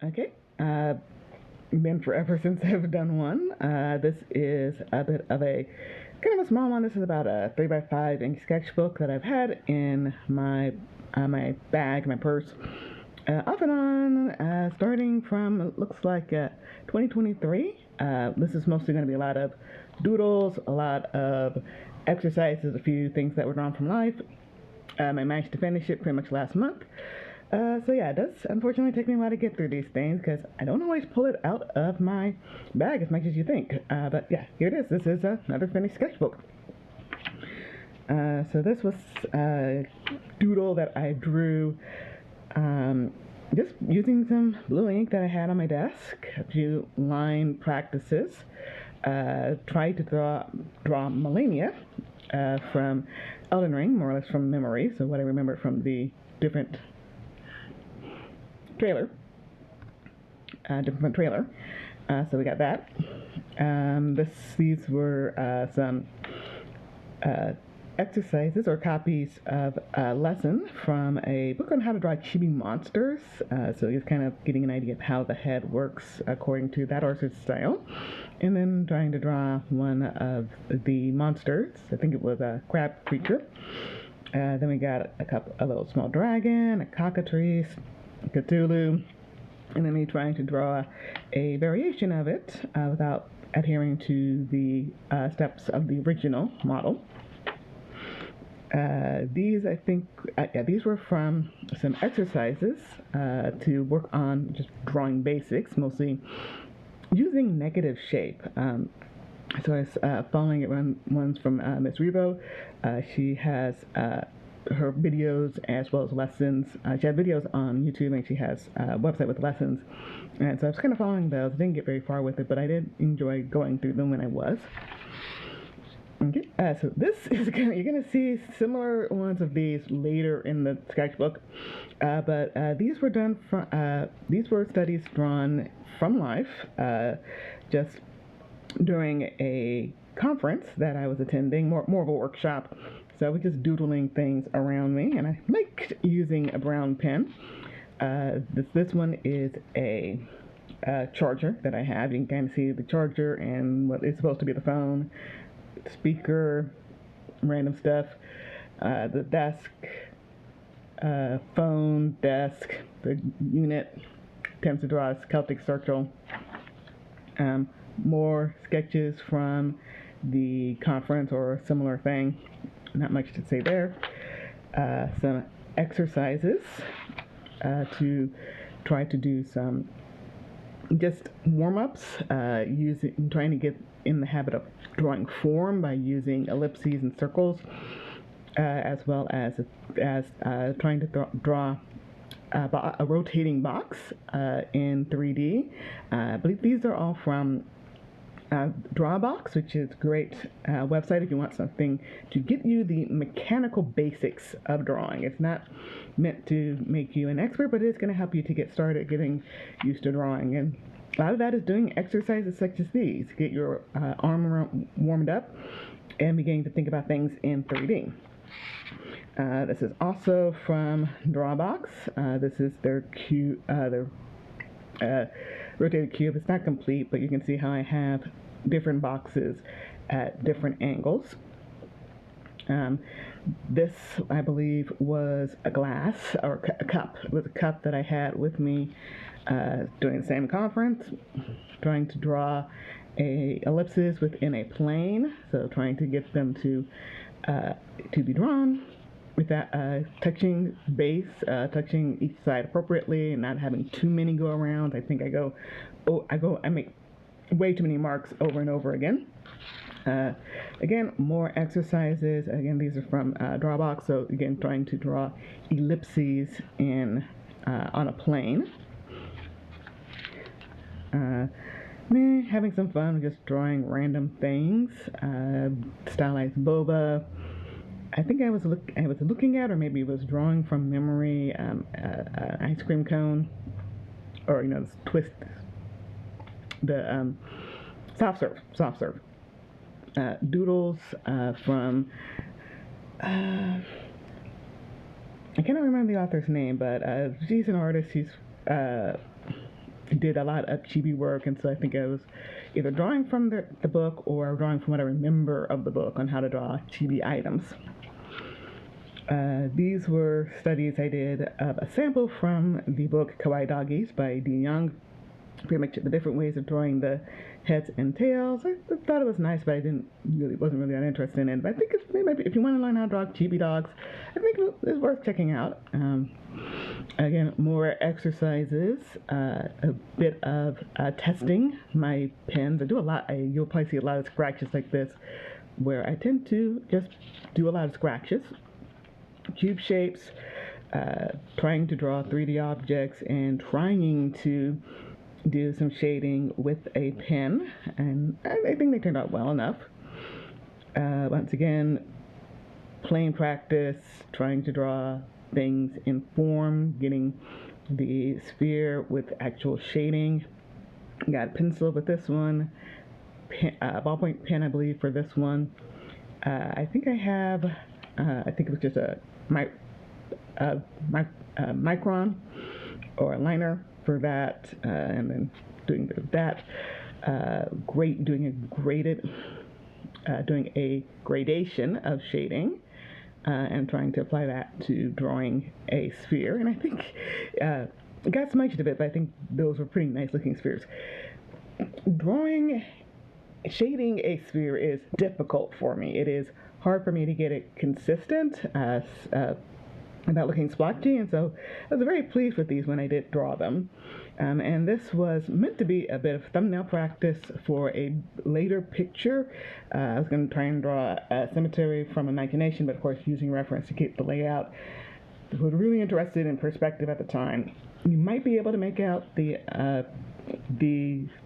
Okay. Been forever since I've done one. This is a bit of a kind of a small one. This is about a 3x5 ink sketchbook that I've had in my bag, my purse, off and on, starting from it looks like 2023. This is mostly going to be a lot of doodles, a lot of exercises, a few things that were drawn from life. I managed to finish it pretty much last month. So yeah, it does unfortunately take me a while to get through these things because I don't always pull it out of my bag as much as you think. But yeah, here it is. This is another finished sketchbook. So this was a doodle that I drew just using some blue ink that I had on my desk, a few line practices. Tried to draw Melania from Elden Ring, more or less from memory, so what I remember from the different trailer. So we got that. These were some exercises or copies of a lesson from a book on how to draw chibi monsters. So he's kind of getting an idea of how the head works according to that artist's style. And then trying to draw one of the monsters. I think it was a crab creature. Then we got a little small dragon, a cockatrice, Cthulhu, and then me trying to draw a variation of it without adhering to the steps of the original model. These were from some exercises to work on just drawing basics, mostly using negative shape. So I was following it ones from Miss Revo. She has her videos as well as lessons. She had videos on YouTube and she has a website with lessons. And so I was kind of following those. I didn't get very far with it, but I did enjoy going through them when I was. Okay, so this is you're gonna see similar ones of these later in the sketchbook, but these were studies drawn from life, just during a conference that I was attending, more of a workshop. So I was just doodling things around me, and I liked using a brown pen. This one is a charger that I have. You can kind of see the charger and what is supposed to be the phone, speaker, random stuff, the desk, phone, desk, the unit, attempts to draw a Celtic circle, more sketches from the conference or a similar thing, not much to say there, some exercises to try to do some just warm-ups, trying to get in the habit of drawing form by using ellipses and circles, as well as trying to draw a rotating box in 3D. I believe these are all from Drawbox, which is a great website if you want something to get you the mechanical basics of drawing. It's not meant to make you an expert, but it's going to help you to get started getting used to drawing. And a lot of that is doing exercises such as these. Get your arm warmed up and beginning to think about things in 3D. This is also from Drawbox. This is their rotated cube. It's not complete, but you can see how I have different boxes at different angles. This, I believe, was a glass or a cup. It was a cup that I had with me during the same conference, trying to draw ellipses within a plane. So trying to get them to be drawn with that touching base, touching each side appropriately, and not having too many go around. I think I make way too many marks over and over again. Again, more exercises. Again, these are from Drawbox. So again, trying to draw ellipses on a plane. Having some fun, just drawing random things. Stylized boba. I think I was looking at, or maybe it was drawing from memory, ice cream cone, or this twist, the soft serve. Doodles from I cannot remember the author's name, but she's an artist. She's did a lot of chibi work, and so I think I was either drawing from the book or drawing from what I remember of the book on how to draw chibi items. These were studies I did of a sample from the book Kawaii Doggies by D. Young. Pretty much the different ways of drawing the heads and tails. I thought it was nice, but I wasn't really that interested in it. But I think if you want to learn how to draw chibi dogs, I think it's worth checking out. Again, more exercises, a bit of testing my pens. I do a lot. You'll probably see a lot of scratches like this, where I tend to just do a lot of scratches. Cube shapes, trying to draw 3D objects, and trying to do some shading with a pen, and I think they turned out well enough. Once again, plain practice, trying to draw things in form, getting the sphere with actual shading. Got pencil with this one, ballpoint pen I believe for this one. I think I have, I think it was just a micron or a liner for that, and then doing a bit of that. Doing a gradation of shading, and trying to apply that to drawing a sphere. And I think it got smudged a bit, but I think those were pretty nice looking spheres. Shading a sphere is difficult for me. It is hard for me to get it consistent without looking splotchy, and so I was very pleased with these when I did draw them. And this was meant to be a bit of thumbnail practice for a later picture. I was going to try and draw a cemetery from Imagination, but of course using reference to keep the layout. I was really interested in perspective at the time. You might be able to make out the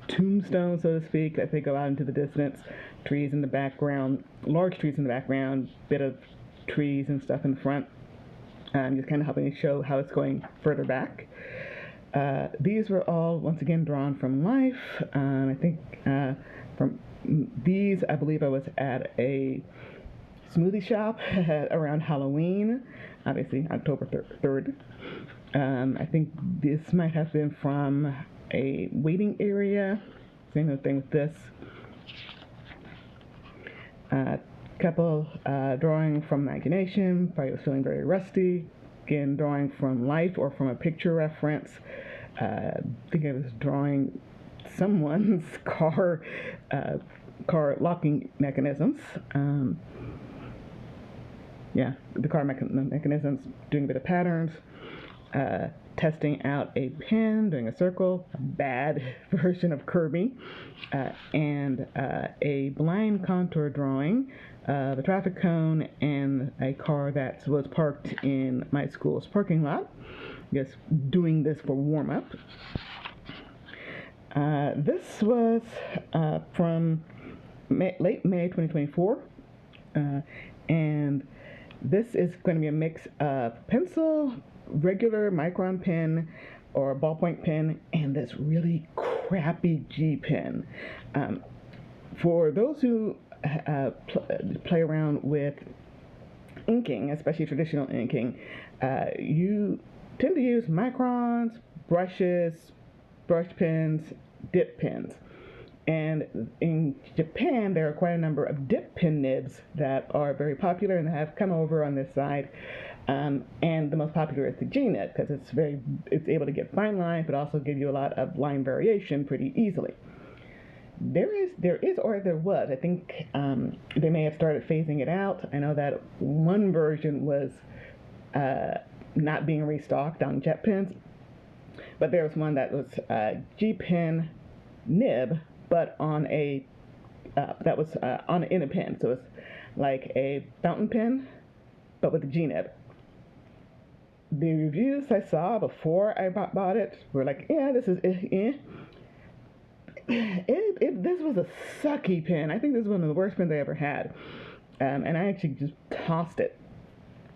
tombstone, so to speak, as they go out into the distance. Trees in the background, large trees in the background, bit of trees and stuff in the front. Just kind of helping me show how it's going further back. These were all, once again, drawn from life. I think from these, I believe I was at a smoothie shop around Halloween, obviously October 3rd. I think this might have been from a waiting area. Same thing with this. Couple drawing from imagination, probably was feeling very rusty. Again, drawing from life or from a picture reference. I think I was drawing someone's car locking mechanisms. The car mechanisms, doing a bit of patterns. Testing out a pen, doing a circle, a bad version of Kirby, and a blind contour drawing of a traffic cone and a car that was parked in my school's parking lot. Just doing this for warm-up. This was from late May 2024, and this is going to be a mix of pencil, regular micron pen or ballpoint pen, and this really crappy G pen. For those who play around with inking, especially traditional inking, you tend to use microns, brushes, brush pens, dip pens. And in Japan, there are quite a number of dip pen nibs that are very popular and have come over on this side. And the most popular is the G-nib because it's able to get fine lines, but also give you a lot of line variation pretty easily. There was. I think they may have started phasing it out. I know that one version was not being restocked on jet pens, but there was one that was G-pen nib, but on a that was in a pen. So it's like a fountain pen, but with a G-nib. The reviews I saw before I bought it were like, yeah, this is this was a sucky pen. I think this is one of the worst pens I ever had, and I actually just tossed it.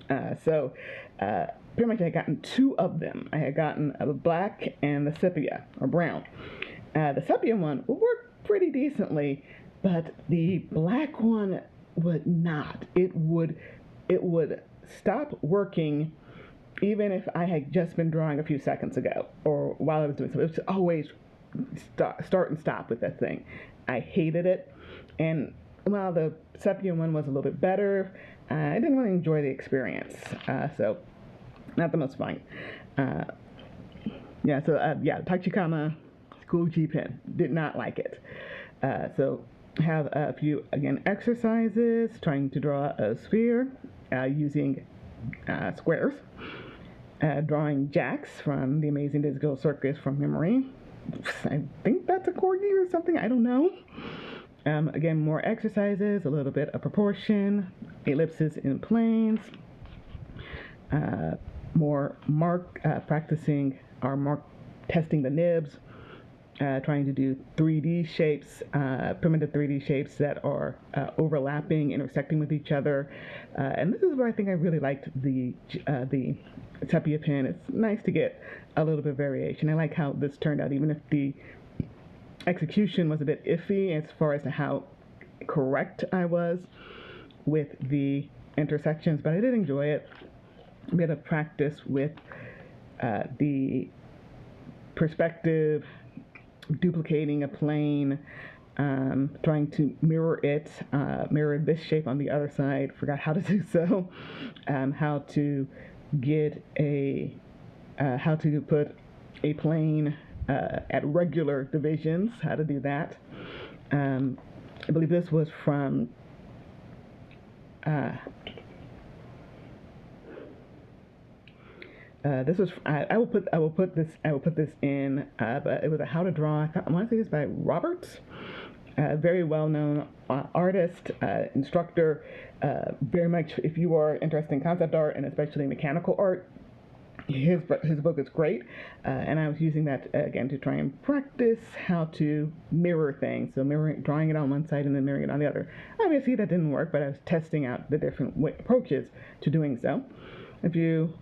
Pretty much I had gotten two of them. I had gotten a black and the sepia, or brown. The sepia one would work pretty decently, but the black one would not. It would stop working even if I had just been drawing a few seconds ago or while I was doing something. It was always start and stop with that thing. I hated it. And while the sepia one was a little bit better, I didn't really enjoy the experience. So, not the most fun. Tachikama School G pen. Did not like it. So, have a few, again, exercises, trying to draw a sphere using squares. Drawing Jax from The Amazing Digital Circus from memory. I think that's a corgi or something, I don't know. Again, more exercises, a little bit of proportion, ellipses in planes, more practicing our mark, testing the nibs, trying to do 3D shapes, primitive 3D shapes that are overlapping, intersecting with each other. And this is where I think I really liked the sepia pen. It's nice to get a little bit of variation. I like how this turned out, even if the execution was a bit iffy as far as to how correct I was with the intersections, but I did enjoy it. A bit of practice with the perspective, duplicating a plane, trying to mirror this shape on the other side. Forgot how to do so. How to put a plane at regular divisions, how to do that. I believe this was from this was I will put this in, but it was a how to draw. I want to say this by Roberts, very well known artist, instructor. Very much, if you are interested in concept art and especially mechanical art, his book is great, and I was using that again to try and practice how to mirror things. So drawing it on one side and then mirroring it on the other. Obviously that didn't work, but I was testing out the different approaches to doing so. A few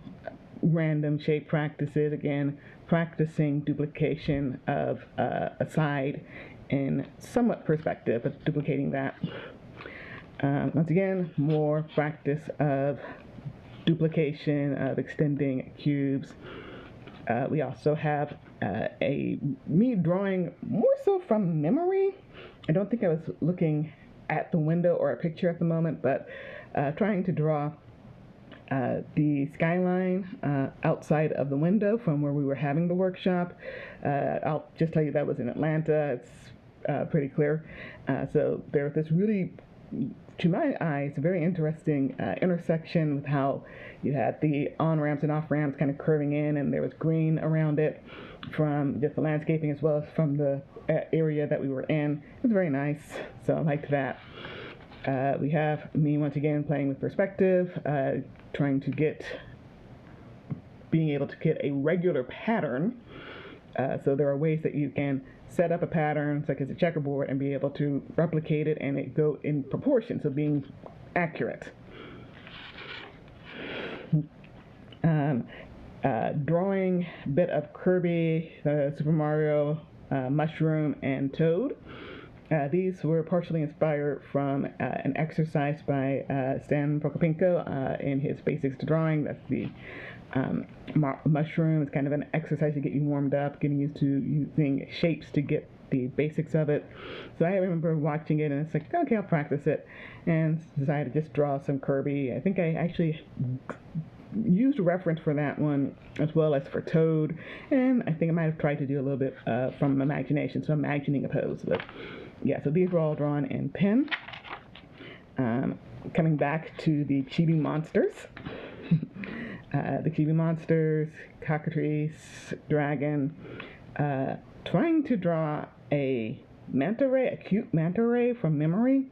random shape practices, again practicing duplication of a side in somewhat perspective, but duplicating that. Once again, more practice of duplication, of extending cubes. We also have me drawing more so from memory. I don't think I was looking at the window or a picture at the moment, but trying to draw the skyline outside of the window from where we were having the workshop. I'll just tell you that was in Atlanta. It's pretty clear. So there was this really, to my eyes, a very interesting intersection with how you had the on-ramps and off-ramps kind of curving in, and there was green around it from just the landscaping as well as from the area that we were in. It was very nice, so I liked that. We have me once again playing with perspective, trying to being able to get a regular pattern. So there are ways that you can set up a pattern, such as a checkerboard, and be able to replicate it and it go in proportion, so being accurate. Drawing a bit of Kirby, Super Mario, Mushroom, and Toad. These were partially inspired from an exercise by Stan Prokopенko in his Basics to Drawing. That's the mushroom. It's kind of an exercise to get you warmed up, getting used to using shapes to get the basics of it. So I remember watching it, and it's like, okay, I'll practice it, and decided to just draw some Kirby. I think I actually used a reference for that one as well as for Toad, and I think I might have tried to do a little bit from imagination, so imagining a pose. But yeah, so these were all drawn in pen. Coming back to the chibi monsters. The chibi monsters, cockatrice, dragon, trying to draw a manta ray, a cute manta ray from memory.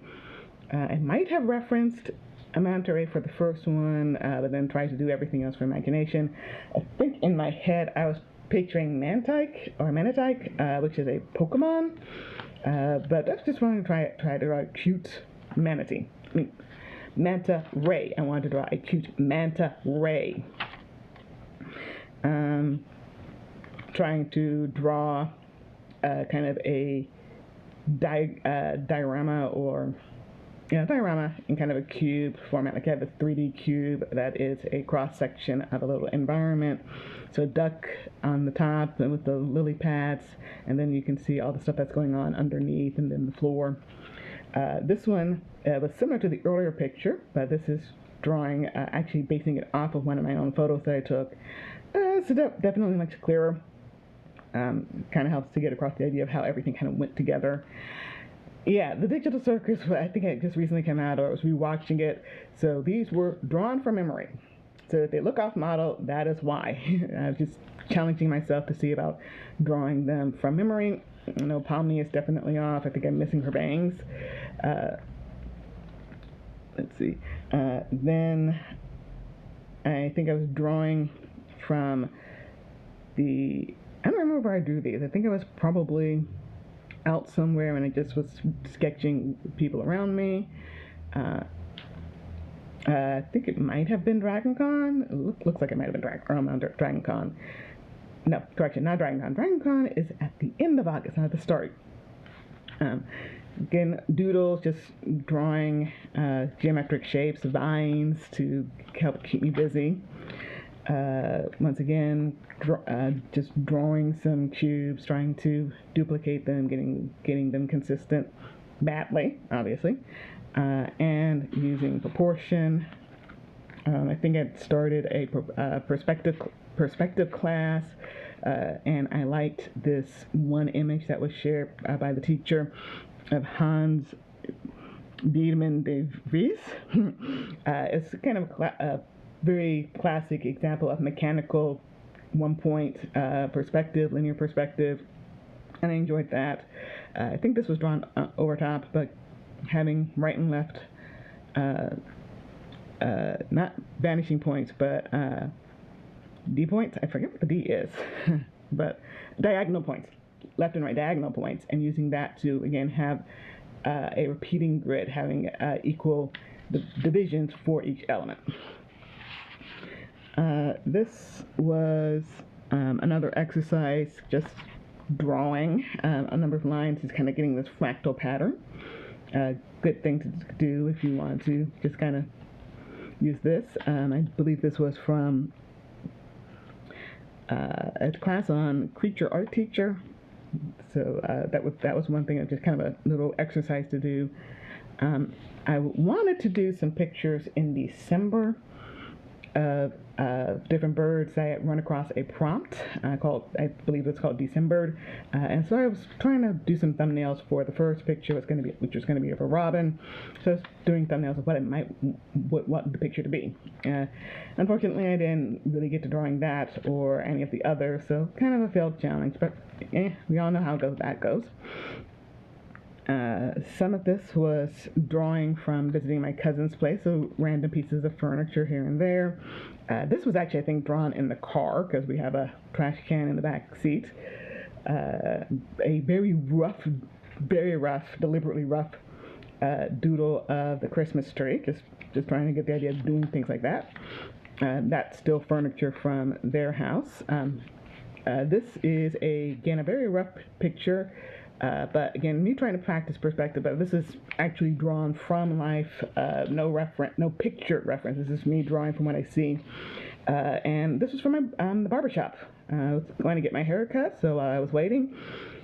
I might have referenced a manta ray for the first one, but then tried to do everything else for imagination. I think in my head I was picturing Manatike, which is a Pokemon, but I just wanted to try to draw a cute manatee. Manta ray. I wanted to draw a cute manta ray. Trying to draw kind of a diorama or diorama in kind of a cube format. Like I have a 3D cube that is a cross section of a little environment. So a duck on the top and with the lily pads, and then you can see all the stuff that's going on underneath and then the floor. This one was similar to the earlier picture, but this is drawing, actually basing it off of one of my own photos that I took. So definitely much clearer. Kind of helps to get across the idea of how everything kind of went together. Yeah, the Digital Circus, I think it just recently came out, or I was rewatching it. So these were drawn from memory. So if they look off model, that is why. I was just challenging myself to see about drawing them from memory. You know, Palmy is definitely off. I think I'm missing her bangs. Let's see. Then I think I was drawing from I don't remember where I drew these. I think I was probably out somewhere and I just was sketching people around me. I think it might have been DragonCon. It looks like it might have been DragonCon. No, correction, not DragonCon. DragonCon is at the end of August, not at the start. Again, doodles, just drawing geometric shapes, vines to help keep me busy. Once again, just drawing some cubes, trying to duplicate them, getting them consistent, badly, obviously, and using proportion. I think I started a perspective class, and I liked this one image that was shared by the teacher of Hans Wiedemann de Vries. It's kind of a very classic example of mechanical one-point perspective, linear perspective, and I enjoyed that. I think this was drawn over top, but having right and left, not vanishing points, but D points. I forget what the D is, but diagonal points, left and right diagonal points, and using that to again have a repeating grid, having equal divisions for each element. This was another exercise, just drawing a number of lines, is kind of getting this fractal pattern. Good thing to do if you want to just kind of use this. I believe this was from a class on Creature Art Teacher. So that was one thing, just kind of a little exercise to do. I wanted to do some pictures in December of different birds. I had run across a prompt called, I believe it's called December, and so I was trying to do some thumbnails for the first picture, which was going to be of a robin. So I was doing thumbnails of what it might, what the picture to be. Unfortunately, I didn't really get to drawing that or any of the others, so kind of a failed challenge. But we all know how that goes. Some of this was drawing from visiting my cousin's place, so random pieces of furniture here and there. This was actually, I think, drawn in the car because we have a trash can in the back seat. A very rough, deliberately rough doodle of the Christmas tree, just trying to get the idea of doing things like that. That's still furniture from their house. This is, again, a very rough picture. But again, me trying to practice perspective, but this is actually drawn from life, no picture reference. This is me drawing from what I see. And this was from the barbershop. I was going to get my hair cut, so I was waiting.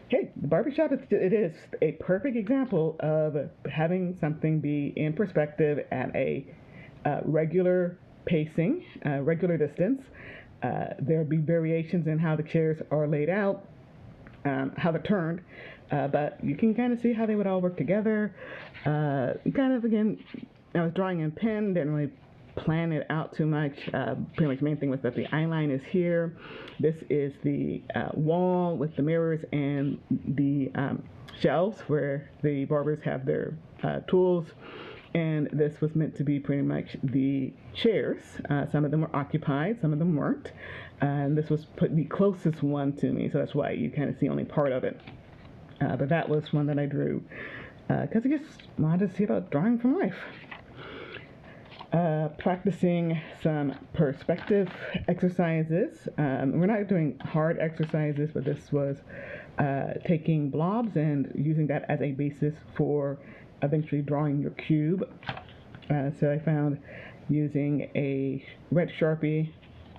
Hey, the barbershop, it is a perfect example of having something be in perspective at a regular pacing, regular distance. There'll be variations in how the chairs are laid out, how they're turned. But you can kind of see how they would all work together. Kind of, again, I was drawing in pen, didn't really plan it out too much. Pretty much the main thing was that the eye line is here. This is the wall with the mirrors and the shelves where the barbers have their tools. And this was meant to be pretty much the chairs. Some of them were occupied, some of them weren't. And this was the closest one to me, so that's why you kind of see only part of it. But that was one that I drew because I just wanted to see about drawing from life. Practicing some perspective exercises. We're not doing hard exercises, but this was taking blobs and using that as a basis for eventually drawing your cube. So I found using a red Sharpie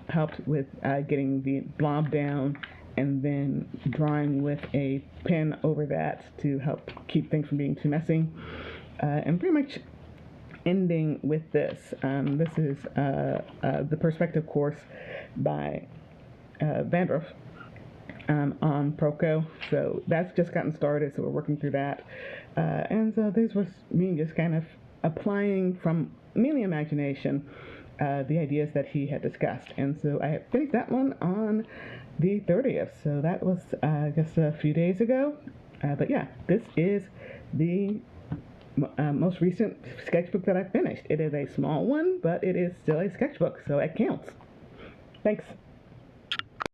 helped with getting the blob down, and then drawing with a pen over that to help keep things from being too messy. And pretty much ending with this. This is the Perspective course by Vandroff on Proco. So that's just gotten started, so we're working through that. And so this was me just kind of applying from mainly imagination the ideas that he had discussed. And so I finished that one on the 30th. So that was, I guess, a few days ago. But yeah, this is the most recent sketchbook that I finished. It is a small one, but it is still a sketchbook, so it counts. Thanks.